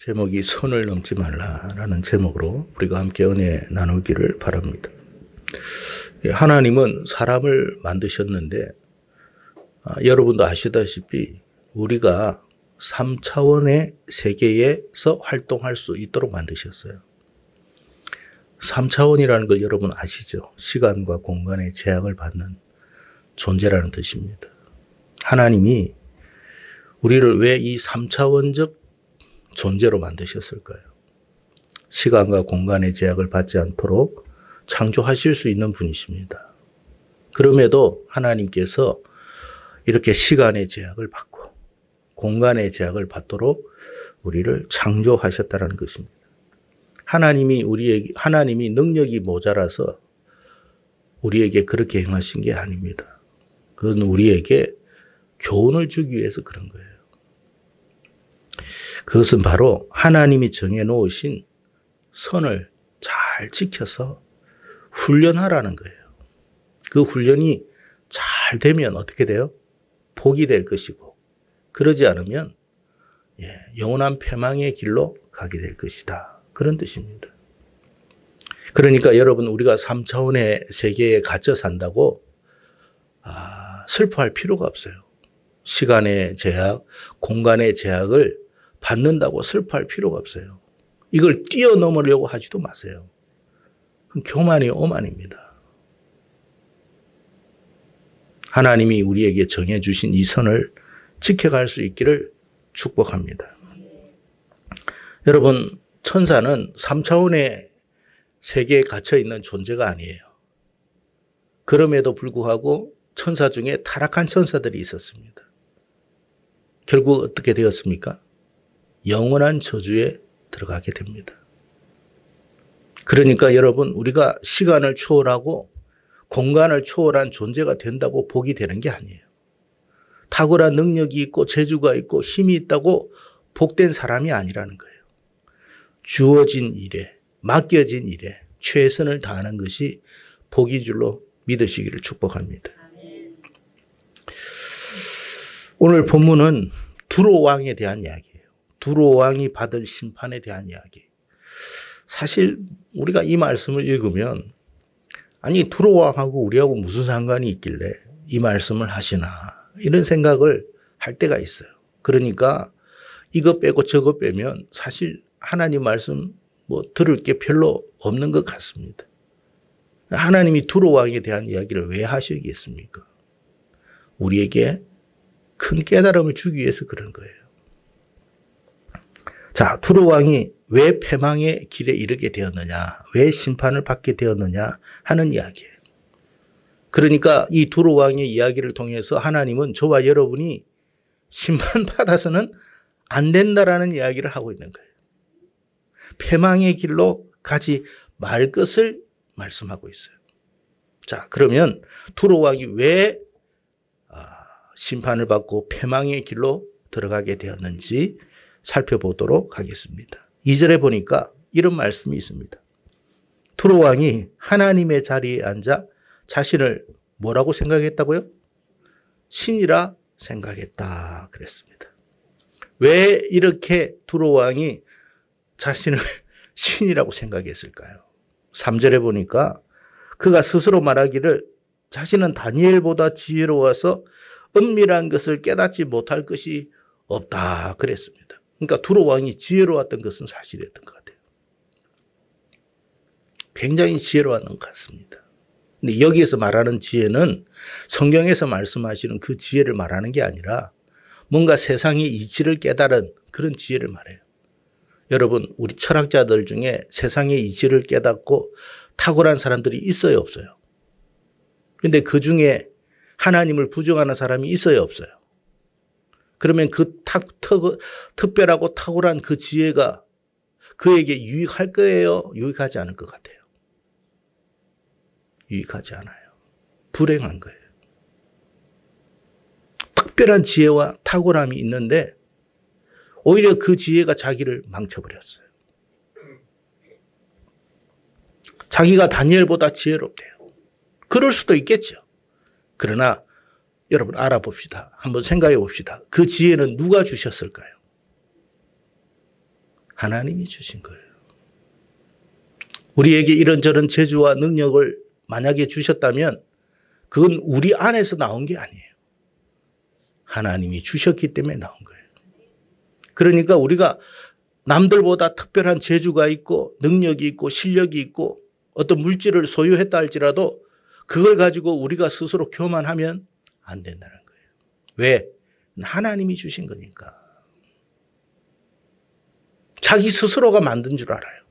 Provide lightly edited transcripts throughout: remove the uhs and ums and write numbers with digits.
제목이 선을 넘지 말라라는 제목으로 우리가 함께 은혜 나누기를 바랍니다. 하나님은 사람을 만드셨는데 여러분도 아시다시피 우리가 3차원의 세계에서 활동할 수 있도록 만드셨어요. 3차원이라는 걸 여러분 아시죠? 시간과 공간의 제약을 받는 존재라는 뜻입니다. 하나님이 우리를 왜 이 3차원적 존재로 만드셨을까요? 시간과 공간의 제약을 받지 않도록 창조하실 수 있는 분이십니다. 그럼에도 하나님께서 이렇게 시간의 제약을 받고 공간의 제약을 받도록 우리를 창조하셨다는 것입니다. 하나님이 능력이 모자라서 우리에게 그렇게 행하신 게 아닙니다. 그건 우리에게 교훈을 주기 위해서 그런 거예요. 그것은 바로 하나님이 정해놓으신 선을 잘 지켜서 훈련하라는 거예요. 그 훈련이 잘 되면 어떻게 돼요? 복이 될 것이고, 그러지 않으면 영원한 패망의 길로 가게 될 것이다. 그런 뜻입니다. 그러니까 여러분, 우리가 3차원의 세계에 갇혀 산다고 슬퍼할 필요가 없어요. 시간의 제약, 공간의 제약을 받는다고 슬퍼할 필요가 없어요. 이걸 뛰어넘으려고 하지도 마세요. 교만이 오만입니다. 하나님이 우리에게 정해주신 이 선을 지켜갈 수 있기를 축복합니다. 여러분, 천사는 3차원의 세계에 갇혀있는 존재가 아니에요. 그럼에도 불구하고 천사 중에 타락한 천사들이 있었습니다. 결국 어떻게 되었습니까? 영원한 저주에 들어가게 됩니다. 그러니까 여러분, 우리가 시간을 초월하고 공간을 초월한 존재가 된다고 복이 되는 게 아니에요. 탁월한 능력이 있고 재주가 있고 힘이 있다고 복된 사람이 아니라는 거예요. 주어진 일에, 맡겨진 일에 최선을 다하는 것이 복인 줄로 믿으시기를 축복합니다. 오늘 본문은 두로 왕에 대한 이야기예요. 두로 왕이 받을 심판에 대한 이야기. 사실 우리가 이 말씀을 읽으면 아니 두로 왕하고 우리하고 무슨 상관이 있길래 이 말씀을 하시나 이런 생각을 할 때가 있어요. 그러니까 이거 빼고 저거 빼면 사실 하나님 말씀 들을 게 별로 없는 것 같습니다. 하나님이 두로 왕에 대한 이야기를 왜 하시겠습니까? 우리에게 큰 깨달음을 주기 위해서 그런 거예요. 자, 두로 왕이 왜 패망의 길에 이르게 되었느냐, 왜 심판을 받게 되었느냐 하는 이야기예요. 그러니까 이 두로 왕의 이야기를 통해서 하나님은 저와 여러분이 심판받아서는 안 된다라는 이야기를 하고 있는 거예요. 패망의 길로 가지 말 것을 말씀하고 있어요. 자, 그러면 두로 왕이 왜 심판을 받고 패망의 길로 들어가게 되었는지 살펴보도록 하겠습니다. 2절에 보니까 이런 말씀이 있습니다. 두로 왕이 하나님의 자리에 앉아 자신을 뭐라고 생각했다고요? 신이라 생각했다 그랬습니다. 왜 이렇게 두로 왕이 자신을 신이라고 생각했을까요? 3절에 보니까 그가 스스로 말하기를 자신은 다니엘보다 지혜로워서 은밀한 것을 깨닫지 못할 것이 없다 그랬습니다. 그러니까 두로 왕이 지혜로웠던 것은 사실이었던 것 같아요. 굉장히 지혜로웠던 것 같습니다. 근데 여기에서 말하는 지혜는 성경에서 말씀하시는 그 지혜를 말하는 게 아니라 뭔가 세상의 이치를 깨달은 그런 지혜를 말해요. 여러분, 우리 철학자들 중에 세상의 이치를 깨닫고 탁월한 사람들이 있어요, 없어요? 그런데 그 중에 하나님을 부정하는 사람이 있어요, 없어요? 그러면 그 특별하고 탁월한 그 지혜가 그에게 유익할 거예요? 유익하지 않을 것 같아요? 유익하지 않아요. 불행한 거예요. 특별한 지혜와 탁월함이 있는데 오히려 그 지혜가 자기를 망쳐버렸어요. 자기가 다니엘보다 지혜롭대요. 그럴 수도 있겠죠. 그러나 여러분 알아봅시다. 한번 생각해 봅시다. 그 지혜는 누가 주셨을까요? 하나님이 주신 거예요. 우리에게 이런저런 재주와 능력을 만약에 주셨다면 그건 우리 안에서 나온 게 아니에요. 하나님이 주셨기 때문에 나온 거예요. 그러니까 우리가 남들보다 특별한 재주가 있고 능력이 있고 실력이 있고 어떤 물질을 소유했다 할지라도 그걸 가지고 우리가 스스로 교만하면 안 된다는 거예요. 왜? 하나님이 주신 거니까. 자기 스스로가 만든 줄 알아요.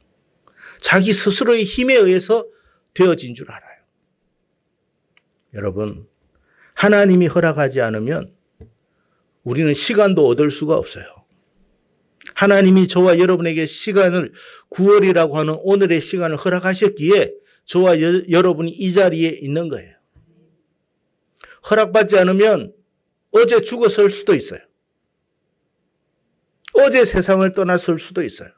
자기 스스로의 힘에 의해서 되어진 줄 알아요. 여러분, 하나님이 허락하지 않으면 우리는 시간도 얻을 수가 없어요. 하나님이 저와 여러분에게 시간을 9월이라고 하는 오늘의 시간을 허락하셨기에 저와 여러분이 이 자리에 있는 거예요. 허락받지 않으면 어제 죽었을 수도 있어요. 어제 세상을 떠났을 수도 있어요.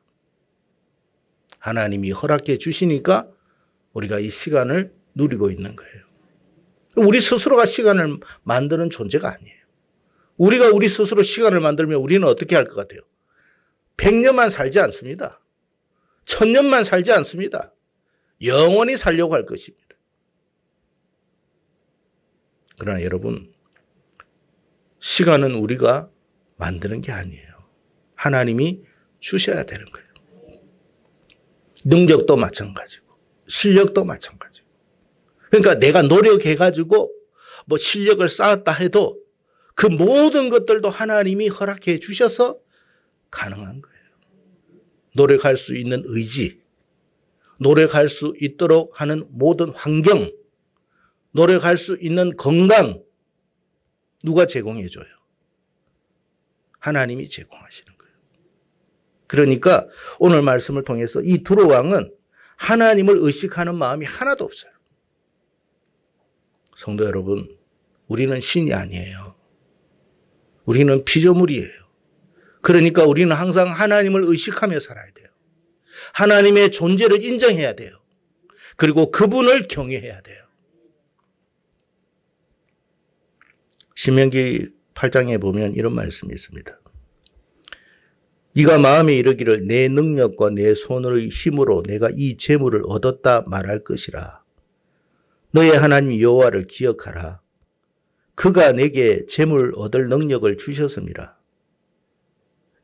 하나님이 허락해 주시니까 우리가 이 시간을 누리고 있는 거예요. 우리 스스로가 시간을 만드는 존재가 아니에요. 우리가 우리 스스로 시간을 만들면 우리는 어떻게 할 것 같아요? 100년만 살지 않습니다. 1000년만 살지 않습니다. 영원히 살려고 할 것입니다. 그러나 여러분, 시간은 우리가 만드는 게 아니에요. 하나님이 주셔야 되는 거예요. 능력도 마찬가지고 실력도 마찬가지고. 그러니까 내가 노력해가지고 뭐 실력을 쌓았다 해도 그 모든 것들도 하나님이 허락해 주셔서 가능한 거예요. 노력할 수 있는 의지, 노력할 수 있도록 하는 모든 환경, 노력할 수 있는 건강, 누가 제공해 줘요? 하나님이 제공하시는 거예요. 그러니까 오늘 말씀을 통해서 이 두로 왕은 하나님을 의식하는 마음이 하나도 없어요. 성도 여러분, 우리는 신이 아니에요. 우리는 피조물이에요. 그러니까 우리는 항상 하나님을 의식하며 살아야 돼요. 하나님의 존재를 인정해야 돼요. 그리고 그분을 경외해야 돼요. 신명기 8장에 보면 이런 말씀이 있습니다. 네가 마음에 이르기를 내 능력과 내 손의 힘으로 내가 이 재물을 얻었다 말할 것이라. 너의 하나님 여호와를 기억하라. 그가 내게 재물 얻을 능력을 주셨음이라.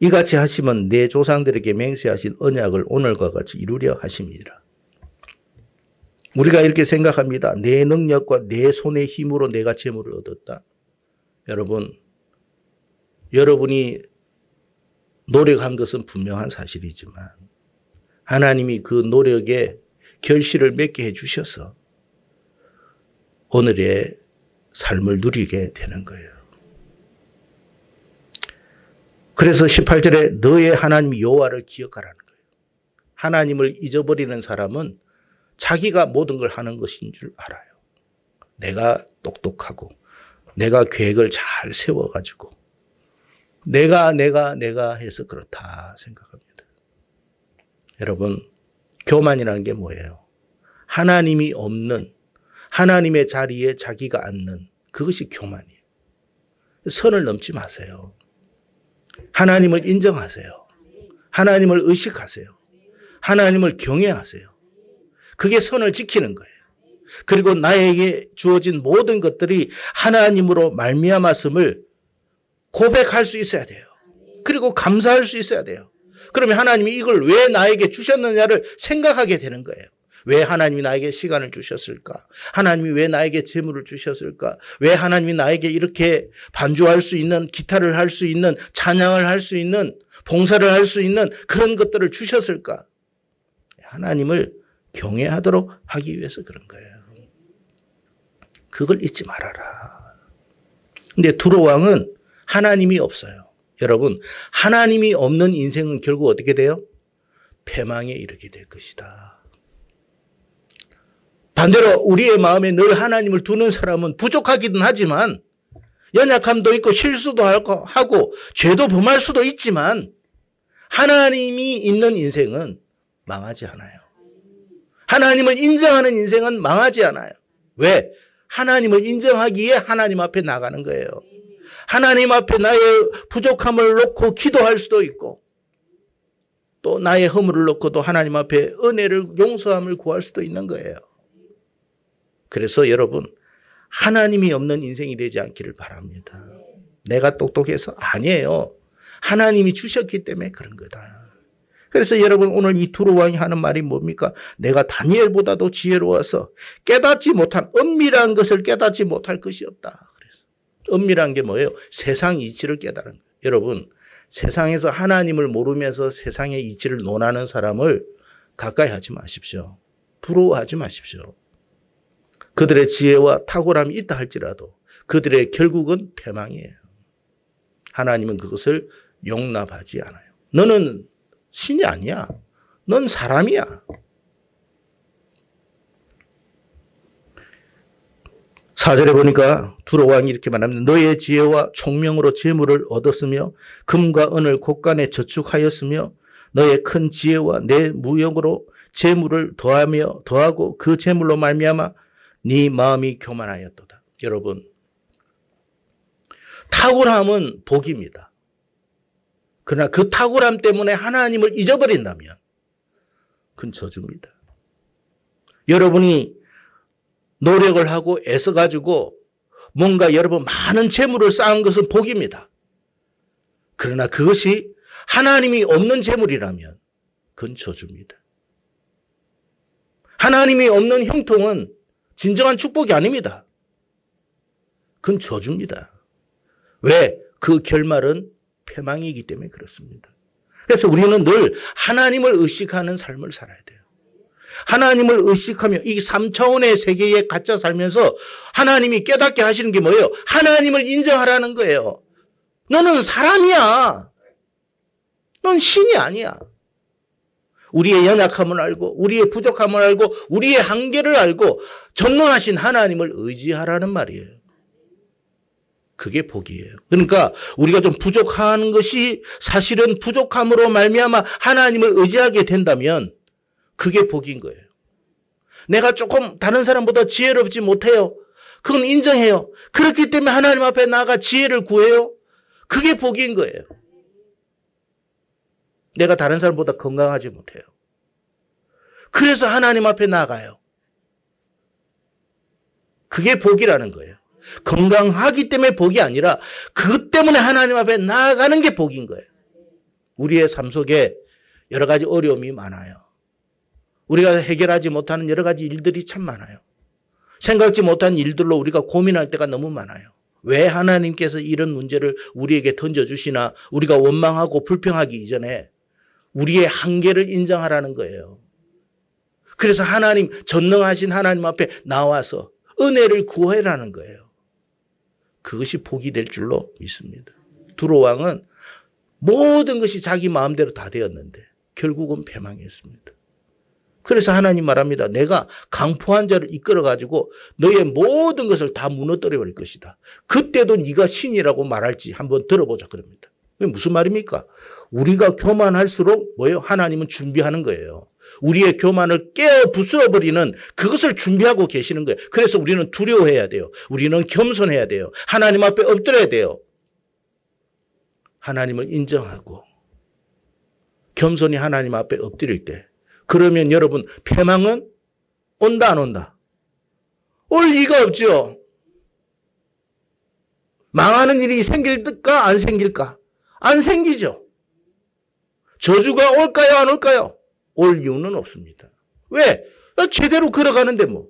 이같이 하시면 내 조상들에게 맹세하신 언약을 오늘과 같이 이루려 하심이라. 우리가 이렇게 생각합니다. 내 능력과 내 손의 힘으로 내가 재물을 얻었다. 여러분, 여러분이 노력한 것은 분명한 사실이지만 하나님이 그 노력에 결실을 맺게 해주셔서 오늘의 삶을 누리게 되는 거예요. 그래서 18절에 너의 하나님 여호와를 기억하라는 거예요. 하나님을 잊어버리는 사람은 자기가 모든 걸 하는 것인 줄 알아요. 내가 똑똑하고 내가 계획을 잘 세워가지고 내가 해서 그렇다 생각합니다. 여러분, 교만이라는 게 뭐예요? 하나님이 없는 하나님의 자리에 자기가 앉는 그것이 교만이에요. 선을 넘지 마세요. 하나님을 인정하세요. 하나님을 의식하세요. 하나님을 경외하세요. 그게 선을 지키는 거예요. 그리고 나에게 주어진 모든 것들이 하나님으로 말미암았음을 고백할 수 있어야 돼요. 그리고 감사할 수 있어야 돼요. 그러면 하나님이 이걸 왜 나에게 주셨느냐를 생각하게 되는 거예요. 왜 하나님이 나에게 시간을 주셨을까? 하나님이 왜 나에게 재물을 주셨을까? 왜 하나님이 나에게 이렇게 반주할 수 있는, 기타를 할 수 있는, 찬양을 할 수 있는, 봉사를 할 수 있는 그런 것들을 주셨을까? 하나님을 경외하도록 하기 위해서 그런 거예요. 그걸 잊지 말아라. 근데 두로 왕은 하나님이 없어요. 여러분, 하나님이 없는 인생은 결국 어떻게 돼요? 패망에 이르게 될 것이다. 반대로 우리의 마음에 늘 하나님을 두는 사람은 부족하기는 하지만 연약함도 있고 실수도 하고 죄도 범할 수도 있지만 하나님이 있는 인생은 망하지 않아요. 하나님을 인정하는 인생은 망하지 않아요. 왜? 하나님을 인정하기에 하나님 앞에 나가는 거예요. 하나님 앞에 나의 부족함을 놓고 기도할 수도 있고 또 나의 허물을 놓고도 하나님 앞에 은혜를 용서함을 구할 수도 있는 거예요. 그래서 여러분 하나님이 없는 인생이 되지 않기를 바랍니다. 내가 똑똑해서 아니에요. 하나님이 주셨기 때문에 그런 거다. 그래서 여러분 오늘 이 두로 왕이 하는 말이 뭡니까? 내가 다니엘보다도 지혜로워서 깨닫지 못한 은밀한 것을 깨닫지 못할 것이 없다. 그래서 은밀한 게 뭐예요? 세상 이치를 깨달은 거예요. 여러분 세상에서 하나님을 모르면서 세상의 이치를 논하는 사람을 가까이 하지 마십시오. 부러워하지 마십시오. 그들의 지혜와 탁월함이 있다 할지라도 그들의 결국은 패망이에요. 하나님은 그것을 용납하지 않아요. 너는 신이 아니야. 넌 사람이야. 4절에 보니까 두로 왕이 이렇게 말합니다. 너의 지혜와 총명으로 재물을 얻었으며 금과 은을 곳간에 저축하였으며 너의 큰 지혜와 내 무역으로 재물을 더하고 그 재물로 말미암아 네 마음이 교만하였도다. 여러분 탁월함은 복입니다. 그러나 그 탁월함 때문에 하나님을 잊어버린다면 그건 저주입니다. 여러분이 노력을 하고 애써가지고 뭔가 여러분 많은 재물을 쌓은 것은 복입니다. 그러나 그것이 하나님이 없는 재물이라면 그건 저주입니다. 하나님이 없는 형통은 진정한 축복이 아닙니다. 그건 저주입니다. 왜? 그 결말은 패망이기 때문에 그렇습니다. 그래서 우리는 늘 하나님을 의식하는 삶을 살아야 돼요. 하나님을 의식하며 이 3차원의 세계에 갇혀 살면서 하나님이 깨닫게 하시는 게 뭐예요? 하나님을 인정하라는 거예요. 너는 사람이야. 넌 신이 아니야. 우리의 연약함을 알고 우리의 부족함을 알고 우리의 한계를 알고 전능하신 하나님을 의지하라는 말이에요. 그게 복이에요. 그러니까 우리가 좀 부족한 것이 사실은 부족함으로 말미암아 하나님을 의지하게 된다면 그게 복인 거예요. 내가 조금 다른 사람보다 지혜롭지 못해요. 그건 인정해요. 그렇기 때문에 하나님 앞에 나아가 지혜를 구해요. 그게 복인 거예요. 내가 다른 사람보다 건강하지 못해요. 그래서 하나님 앞에 나아가요. 그게 복이라는 거예요. 건강하기 때문에 복이 아니라 그것 때문에 하나님 앞에 나아가는 게 복인 거예요. 우리의 삶 속에 여러 가지 어려움이 많아요. 우리가 해결하지 못하는 여러 가지 일들이 참 많아요. 생각지 못한 일들로 우리가 고민할 때가 너무 많아요. 왜 하나님께서 이런 문제를 우리에게 던져주시나 우리가 원망하고 불평하기 이전에 우리의 한계를 인정하라는 거예요. 그래서 하나님, 전능하신 하나님 앞에 나와서 은혜를 구해라는 거예요. 그것이 복이 될 줄로 믿습니다. 두로 왕은 모든 것이 자기 마음대로 다 되었는데 결국은 패망했습니다. 그래서 하나님 말합니다. 내가 강포한 자를 이끌어가지고 너의 모든 것을 다 무너뜨려 버릴 것이다. 그때도 네가 신이라고 말할지 한번 들어보자 그럽니다. 무슨 말입니까? 우리가 교만할수록 뭐예요? 하나님은 준비하는 거예요. 우리의 교만을 깨어 부숴버리는 그것을 준비하고 계시는 거예요. 그래서 우리는 두려워해야 돼요. 우리는 겸손해야 돼요. 하나님 앞에 엎드려야 돼요. 하나님을 인정하고 겸손히 하나님 앞에 엎드릴 때 그러면 여러분 패망은 온다 안 온다? 올 리가 없죠. 망하는 일이 생길까 안 생길까? 안 생기죠. 저주가 올까요 안 올까요? 올 이유는 없습니다. 왜? 제대로 걸어가는데 뭐.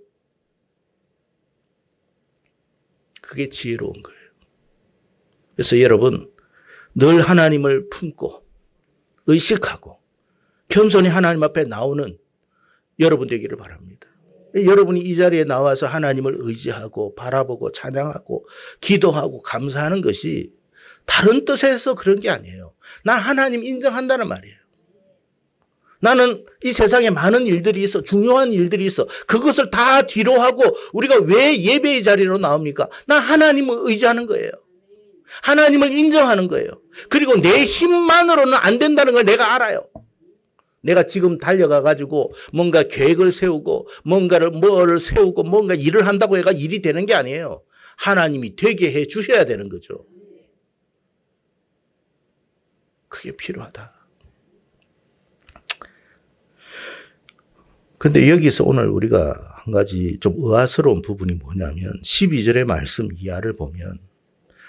그게 지혜로운 거예요. 그래서 여러분 늘 하나님을 품고 의식하고 겸손히 하나님 앞에 나오는 여러분 되기를 바랍니다. 여러분이 이 자리에 나와서 하나님을 의지하고 바라보고 찬양하고 기도하고 감사하는 것이 다른 뜻에서 그런 게 아니에요. 난 하나님 인정한다는 말이에요. 나는 이 세상에 많은 일들이 있어. 중요한 일들이 있어. 그것을 다 뒤로 하고 우리가 왜 예배의 자리로 나옵니까? 난 하나님을 의지하는 거예요. 하나님을 인정하는 거예요. 그리고 내 힘만으로는 안 된다는 걸 내가 알아요. 내가 지금 달려가가지고 뭔가 계획을 세우고 뭐를 세우고 뭔가 일을 한다고 해가 일이 되는 게 아니에요. 하나님이 되게 해 주셔야 되는 거죠. 그게 필요하다. 근데 여기서 오늘 우리가 한 가지 좀 의아스러운 부분이 뭐냐면 12절의 말씀 이하를 보면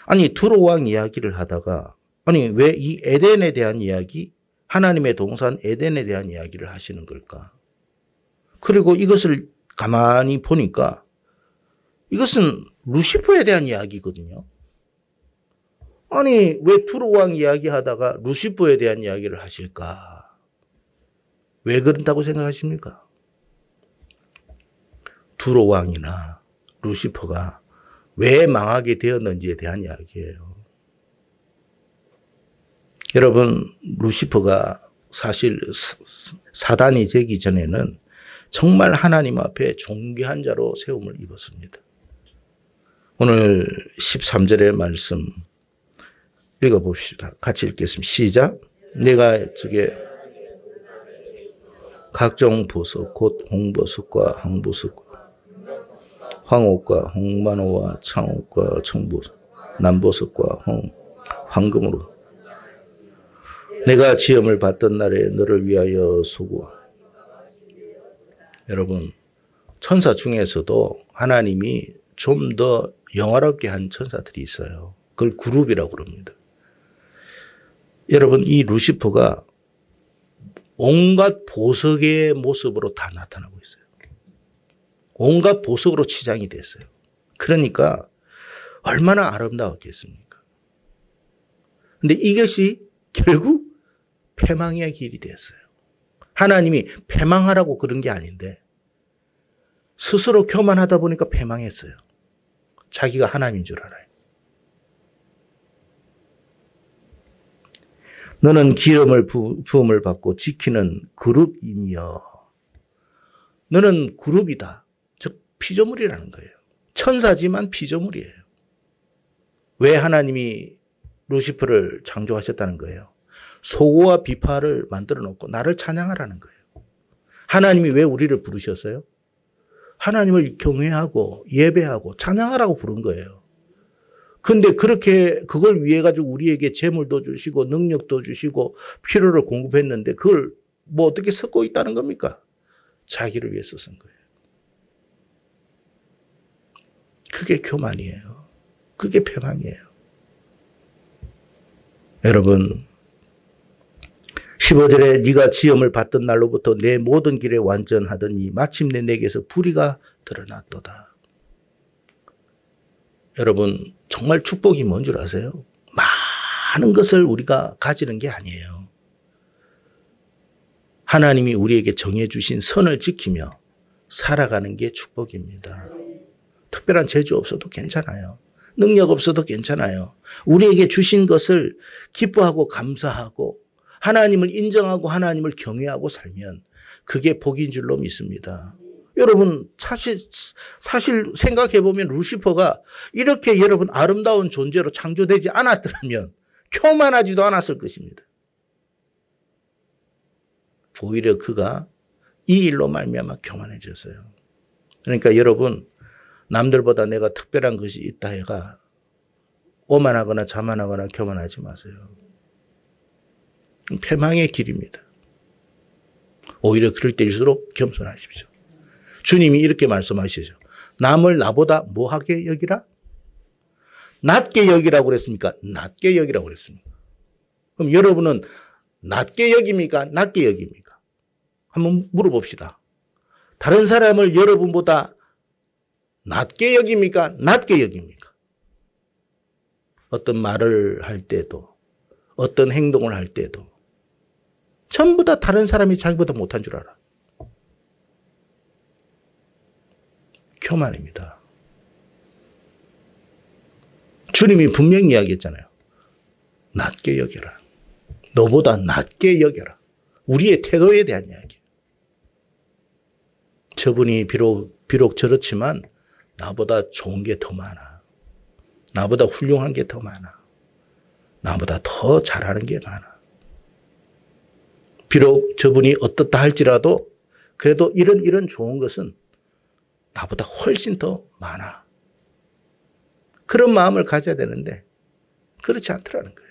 아니 두로왕 이야기를 하다가 아니 왜 이 에덴에 대한 이야기 하나님의 동산 에덴에 대한 이야기를 하시는 걸까? 그리고 이것을 가만히 보니까 이것은 루시퍼에 대한 이야기거든요. 아니 왜 두로왕 이야기하다가 루시퍼에 대한 이야기를 하실까? 왜 그런다고 생각하십니까? 두로왕이나 루시퍼가 왜 망하게 되었는지에 대한 이야기예요. 여러분, 루시퍼가 사실 사단이 되기 전에는 정말 하나님 앞에 존귀한 자로 세움을 입었습니다. 오늘 13절의 말씀 읽어봅시다. 같이 읽겠습니다. 시작. 내가 저게 각종 버섯, 곧 홍버섯과 황버섯과 황옥과 홍만호와 창옥과 청버섯, 남버섯과 황금으로 내가 지음을 받던 날에 너를 위하여 수고. 여러분, 천사 중에서도 하나님이 좀 더 영화롭게 한 천사들이 있어요. 그걸 그룹이라고 그럽니다. 여러분, 이 루시퍼가 온갖 보석의 모습으로 다 나타나고 있어요. 온갖 보석으로 치장이 됐어요. 그러니까 얼마나 아름다웠겠습니까? 근데 이것이 결국 패망의 길이 됐어요. 하나님이 패망하라고 그런 게 아닌데 스스로 교만하다 보니까 패망했어요. 자기가 하나님인 줄 알아요. 너는 기름을 부음을 받고 지키는 그룹이며 너는 그룹이다. 즉 피조물이라는 거예요. 천사지만 피조물이에요. 왜 하나님이 루시퍼를 창조하셨다는 거예요? 소고와 비파를 만들어 놓고 나를 찬양하라는 거예요. 하나님이 왜 우리를 부르셨어요? 하나님을 경외하고 예배하고 찬양하라고 부른 거예요. 근데 그렇게 그걸 위해 가지고 우리에게 재물도 주시고 능력도 주시고 필요를 공급했는데 그걸 뭐 어떻게 섞고 있다는 겁니까? 자기를 위해서 쓴 거예요. 그게 교만이에요. 그게 패망이에요. 여러분 15절에 네가 지음을 받던 날로부터 내 모든 길에 완전하더니 마침내 내게서 불의가 드러났도다. 여러분 정말 축복이 뭔 줄 아세요? 많은 것을 우리가 가지는 게 아니에요. 하나님이 우리에게 정해주신 선을 지키며 살아가는 게 축복입니다. 특별한 재주 없어도 괜찮아요. 능력 없어도 괜찮아요. 우리에게 주신 것을 기뻐하고 감사하고 하나님을 인정하고 하나님을 경외하고 살면 그게 복인 줄로 믿습니다. 여러분 사실 생각해보면 루시퍼가 이렇게 여러분 아름다운 존재로 창조되지 않았더라면 교만하지도 않았을 것입니다. 오히려 그가 이 일로 말미암아 교만해졌어요. 그러니까 여러분 남들보다 내가 특별한 것이 있다 해가 오만하거나 자만하거나 교만하지 마세요. 패망의 길입니다. 오히려 그럴 때일수록 겸손하십시오. 주님이 이렇게 말씀하시죠. 남을 나보다 뭐하게 여기라? 낮게 여기라고 그랬습니까? 낮게 여기라고 그랬습니까? 그럼 여러분은 낮게 여깁니까? 낮게 여깁니까? 한번 물어봅시다. 다른 사람을 여러분보다 낮게 여깁니까? 낮게 여깁니까? 어떤 말을 할 때도 어떤 행동을 할 때도 전부 다 다른 사람이 자기보다 못한 줄 알아. 교만입니다. 주님이 분명히 이야기했잖아요. 낮게 여겨라. 너보다 낮게 여겨라. 우리의 태도에 대한 이야기. 저분이 비록 저렇지만 나보다 좋은 게 더 많아. 나보다 훌륭한 게 더 많아. 나보다 더 잘하는 게 많아. 비록 저분이 어떻다 할지라도 그래도 이런 좋은 것은 나보다 훨씬 더 많아. 그런 마음을 가져야 되는데 그렇지 않더라는 거예요.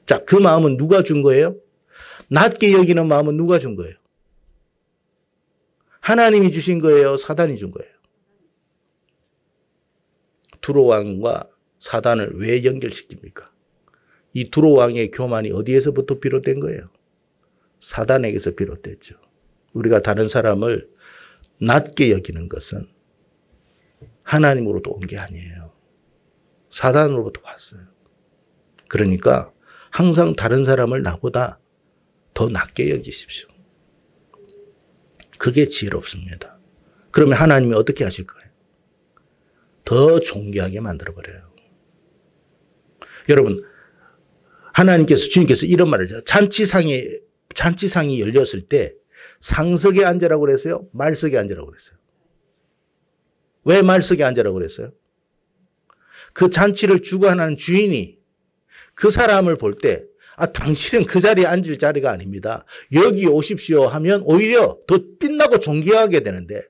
자, 그 마음은 누가 준 거예요? 낮게 여기는 마음은 누가 준 거예요? 하나님이 주신 거예요? 사단이 준 거예요? 두로 왕과 사단을 왜 연결시킵니까? 이 두로 왕의 교만이 어디에서부터 비롯된 거예요? 사단에게서 비롯됐죠. 우리가 다른 사람을 낮게 여기는 것은 하나님으로부터 온 게 아니에요. 사단으로부터 왔어요. 그러니까 항상 다른 사람을 나보다 더 낮게 여기십시오. 그게 지혜롭습니다. 그러면 하나님이 어떻게 하실 거예요? 더 존귀하게 만들어버려요. 여러분, 하나님께서, 주님께서 이런 말을 해요. 잔치상이 열렸을 때 상석에 앉으라고 그랬어요? 말석에 앉으라고 그랬어요? 왜 말석에 앉으라고 그랬어요? 그 잔치를 주관하는 주인이 그 사람을 볼 때, 당신은 그 자리에 앉을 자리가 아닙니다. 여기 오십시오 하면 오히려 더 빛나고 존귀하게 되는데,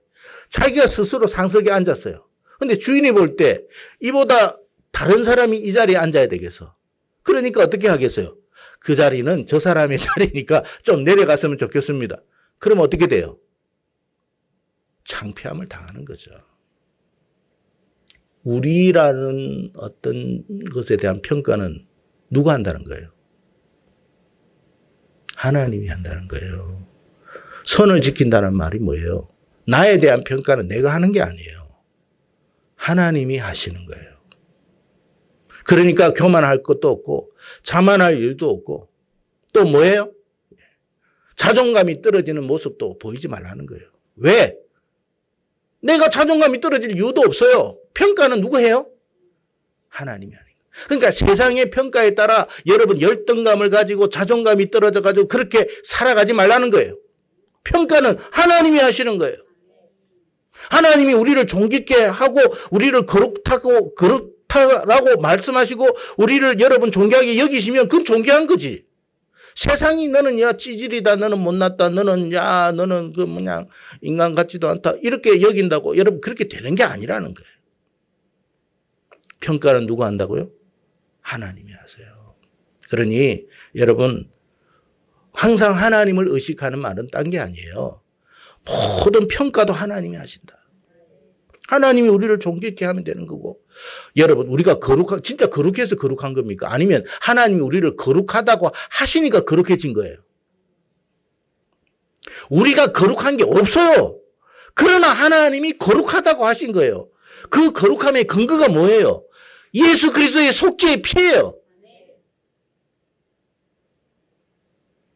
자기가 스스로 상석에 앉았어요. 근데 주인이 볼 때, 이보다 다른 사람이 이 자리에 앉아야 되겠어. 그러니까 어떻게 하겠어요? 그 자리는 저 사람의 자리니까 좀 내려갔으면 좋겠습니다. 그럼 어떻게 돼요? 창피함을 당하는 거죠. 우리라는 어떤 것에 대한 평가는 누가 한다는 거예요? 하나님이 한다는 거예요. 선을 지킨다는 말이 뭐예요? 나에 대한 평가는 내가 하는 게 아니에요. 하나님이 하시는 거예요. 그러니까 교만할 것도 없고 자만할 일도 없고 또 뭐예요? 자존감이 떨어지는 모습도 보이지 말라는 거예요. 왜? 내가 자존감이 떨어질 이유도 없어요. 평가는 누가 해요? 하나님이 하는 거예요. 그러니까 세상의 평가에 따라 여러분 열등감을 가지고 자존감이 떨어져가지고 그렇게 살아가지 말라는 거예요. 평가는 하나님이 하시는 거예요. 하나님이 우리를 존귀케 하고 우리를 거룩하라고 말씀하시고 우리를 여러분 존귀하게 여기시면 그건 존귀한 거지. 세상이 너는 찌질이다, 너는 못났다, 너는 인간 같지도 않다 이렇게 여긴다고 여러분 그렇게 되는 게 아니라는 거예요. 평가는 누가 한다고요? 하나님이 하세요. 그러니 여러분 항상 하나님을 의식하는 말은 딴 게 아니에요. 모든 평가도 하나님이 하신다. 하나님이 우리를 존귀케 하면 되는 거고 여러분 우리가 진짜 거룩해서 거룩한 겁니까? 아니면 하나님이 우리를 거룩하다고 하시니까 거룩해진 거예요. 우리가 거룩한 게 없어요. 그러나 하나님이 거룩하다고 하신 거예요. 그 거룩함의 근거가 뭐예요? 예수 그리스도의 속죄의 피예요.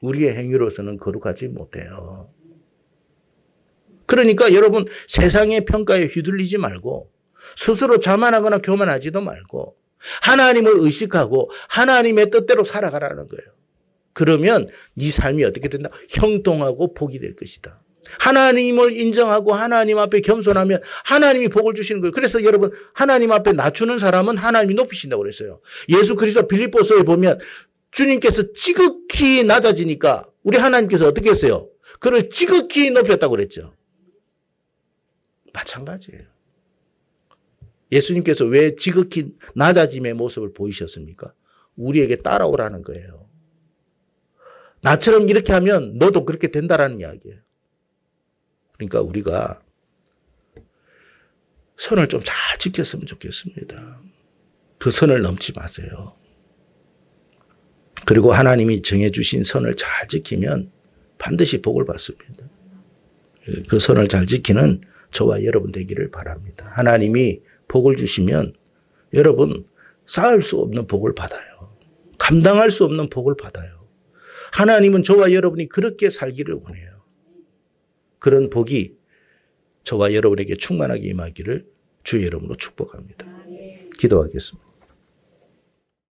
우리의 행위로서는 거룩하지 못해요. 그러니까 여러분 세상의 평가에 휘둘리지 말고 스스로 자만하거나 교만하지도 말고 하나님을 의식하고 하나님의 뜻대로 살아가라는 거예요. 그러면 네 삶이 어떻게 된다? 형통하고 복이 될 것이다. 하나님을 인정하고 하나님 앞에 겸손하면 하나님이 복을 주시는 거예요. 그래서 여러분 하나님 앞에 낮추는 사람은 하나님이 높이신다고 그랬어요. 예수 그리스도 빌립보서에 보면 주님께서 지극히 낮아지니까 우리 하나님께서 어떻게 했어요? 그를 지극히 높였다고 그랬죠. 마찬가지예요. 예수님께서 왜 지극히 낮아짐의 모습을 보이셨습니까? 우리에게 따라오라는 거예요. 나처럼 이렇게 하면 너도 그렇게 된다라는 이야기예요. 그러니까 우리가 선을 좀 잘 지켰으면 좋겠습니다. 그 선을 넘지 마세요. 그리고 하나님이 정해주신 선을 잘 지키면 반드시 복을 받습니다. 그 선을 잘 지키는 저와 여러분 되기를 바랍니다. 하나님이 복을 주시면 여러분 쌓을 수 없는 복을 받아요. 감당할 수 없는 복을 받아요. 하나님은 저와 여러분이 그렇게 살기를 원해요. 그런 복이 저와 여러분에게 충만하게 임하기를 주의 이름으로 축복합니다. 기도하겠습니다.